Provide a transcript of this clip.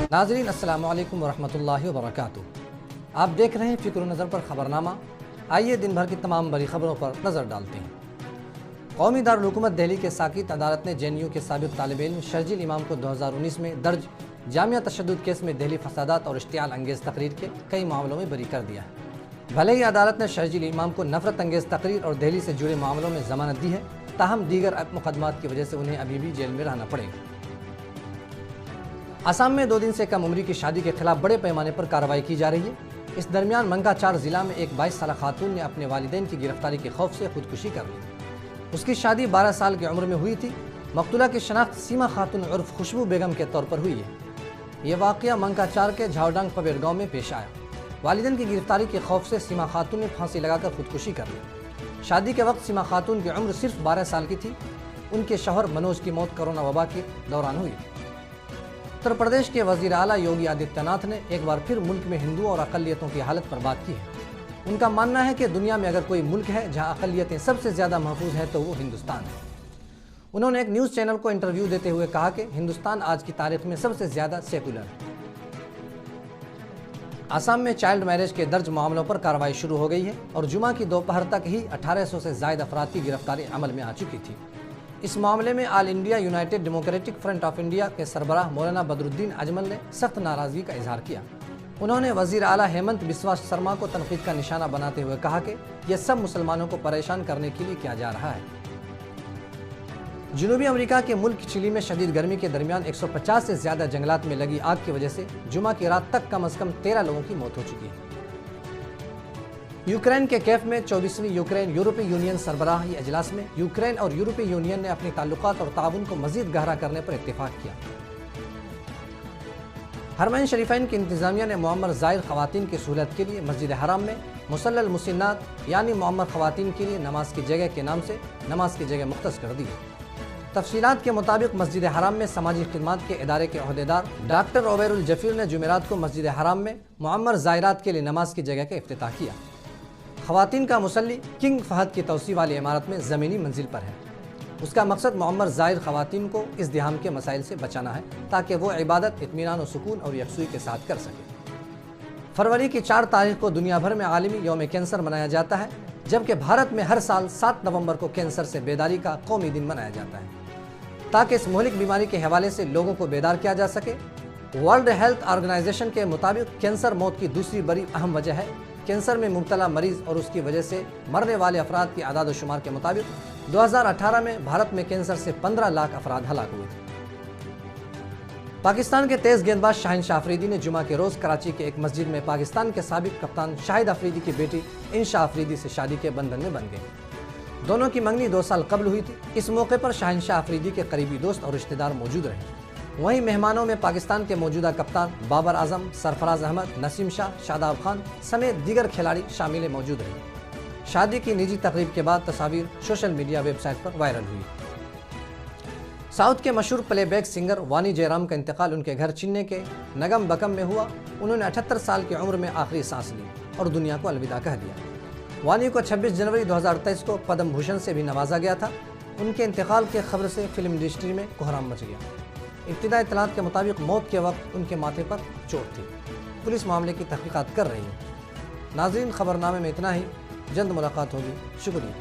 नाज़रीन अस्सलाम वालेकुम वरहमतुल्लाहि वबरकातुहू। आप देख रहे हैं फ़िक्र नज़र पर ख़बरनामा। आइए दिन भर की तमाम बड़ी खबरों पर नज़र डालते हैं। कौमी दारुल हुकूमत दिल्ली के साकित अदालत ने JNU के साबिक़ तालिब इल्म शर्जील इमाम को 2019 में दर्ज जामिया तशद्दुद केस में दिल्ली फसादात और इश्तियाल अंगेज़ तकरीर के कई मामलों में बरी कर दिया है। भले ही अदालत ने शर्जील इमाम को नफरत अंगेज़ तकरीर और दिल्ली से जुड़े मामलों में ज़मानत दी है, ताहम दीगर मुकदमात की वजह से उन्हें अभी भी जेल में रहना पड़ेगा। असम में 2 दिन से कम उम्र की शादी के खिलाफ बड़े पैमाने पर कार्रवाई की जा रही है। इस दरमियान मंगाचार जिला में एक 22 साल खातून ने अपने वालिदैन की गिरफ्तारी के खौफ से खुदकुशी कर ली। उसकी शादी 12 साल की उम्र में हुई थी। मकतूला की शनाख्त सीमा खातून उर्फ खुशबू बेगम के तौर पर हुई है। ये वाक़या मंगाचार के झावडांग पवेर गाँव में पेश आया। वालिदैन की गिरफ्तारी के खौफ से सीमा खातून ने फांसी लगाकर खुदकुशी कर ली। शादी के वक्त सीमा खातून की उम्र सिर्फ 12 साल की थी। उनके शौहर मनोज की मौत कोरोना वबा के दौरान हुई। उत्तर प्रदेश के वज़ीर आला योगी आदित्यनाथ ने एक बार फिर मुल्क में हिंदुओं और अक़लियतों की हालत पर बात की है। उनका मानना है कि दुनिया में अगर कोई मुल्क है जहां अक़लियतें सबसे ज़्यादा महफूज हैं तो वो हिंदुस्तान है। उन्होंने एक न्यूज़ चैनल को इंटरव्यू देते हुए कहा कि हिंदुस्तान आज की तारीख में सबसे ज़्यादा सेकुलर है। असम में चाइल्ड मैरिज के दर्ज मामलों पर कार्रवाई शुरू हो गई है और जुमा की दोपहर तक ही 1800 से ज़ायद अफराद की गिरफ्तारी अमल में आ चुकी थी। इस मामले में all India United democratic front of India के सरबराह मौलाना बदरुद्दीन अजमल ने सख्त नाराज़गी का इजहार किया। उन्होंने वज़ीर आला हेमंत बिस्वा शर्मा को तनकीद का निशाना बनाते हुए कहा कि यह सब मुसलमानों को परेशान करने के लिए किया जा रहा है। जनूबी अमेरिका के मुल्क चिली में शदीद गर्मी के दरमियान 150 से ज़्यादा जंगलात में लगी आग की वजह से जुमा की रात तक कम से कम 13 लोगों की मौत हो चुकी है। यूक्रेन के कैफ में 24वीं यूक्रेन यूरोपीय यूनियन सरबराही इजलास में यूक्रेन और यूरोपीय यूनियन ने अपने ताल्लुकात और ताउन को मज़ीद गहरा करने पर इत्तेफाक किया। हरमैन शरीफैन की इंतज़ामिया ने मुअम्मर ज़ायर ख़वातीन की सहूलत के लिए मस्जिद हराम में मुसल्लल मुसिन्नात यानी मुअम्मर ख़वातीन के लिए नमाज की जगह के नाम से नमाज की जगह मुख्तस कर दी है। तफसीलात के मुताबिक मस्जिद हराम में समाजी खिदमात के इदारे के अहदेदार डॉक्टर ओबैरुल जफीर ने जुमेरात को मस्जिद हराम में मुअम्मर ज़ायरात के लिए नमाज की जगह का इफ्तिताह किया। ख़वातीन का मुसल्ली किंग फहद की तौसी वाली इमारत में ज़मीनी मंजिल पर है। उसका मकसद मुअम्मर ज़ायर ख़वातीन को इज़्दिहाम के मसाइल से बचाना है ताकि वो इबादत इत्मीनान और सुकून और यकसुई के साथ कर सके। फरवरी की 4 तारीख को दुनिया भर में आलमी यौम कैंसर मनाया जाता है, जबकि भारत में हर साल 7 नवंबर को कैंसर से बेदारी का कौमी दिन मनाया जाता है ताकि इस मुहलिक बीमारी के हवाले से लोगों को बेदार किया जा सके। वर्ल्ड हेल्थ ऑर्गेनाइजेशन के मुताबिक कैंसर मौत की दूसरी बड़ी अहम वजह है। कैंसर में मुब्तला मरीज़ और उसकी वजह से मरने वाले अफराद की आदाद शुमार के मुताबिक 2018 में भारत में कैंसर से 15 लाख अफराद हलाक हुए थे। पाकिस्तान के तेज़ गेंदबाज शाहीन शाह अफरीदी ने जुमा के रोज़ कराची के एक मस्जिद में पाकिस्तान के साबिक कप्तान शाहिद अफरीदी की बेटी इंशा अफरीदी से शादी के बंधन में बन गए। दोनों की मंगनी 2 साल कबल हुई थी। इस मौके पर शाहीन शाह अफरीदी के करीबी दोस्त और रिश्तेदार मौजूद रहे। वहीं मेहमानों में पाकिस्तान के मौजूदा कप्तान बाबर आजम, सरफराज अहमद, नसीम शाह, शादाब खान समेत दीगर खिलाड़ी शामिल मौजूद रहे। शादी की निजी तकरीब के बाद तस्वीर सोशल मीडिया वेबसाइट पर वायरल हुई। साउथ के मशहूर प्लेबैक सिंगर वानी जयराम का इंतकाल उनके घर चिन्ने के नगम बकम में हुआ। उन्होंने 78 साल की उम्र में आखिरी सांस ली और दुनिया को अलविदा कह दिया। वानी को 26 जनवरी 2023 को पद्म भूषण से भी नवाजा गया था। उनके इंतकाल के खबर से फिल्म इंडस्ट्री में कोहराम मच गया। इब्तिदाई इत्तलात के मुताबिक मौत के वक्त उनके माथे पर चोट थी। पुलिस मामले की तहकीकात कर रही है। नाज़रीन, खबरनामे में इतना ही। जल्द मुलाकात होगी। शुक्रिया।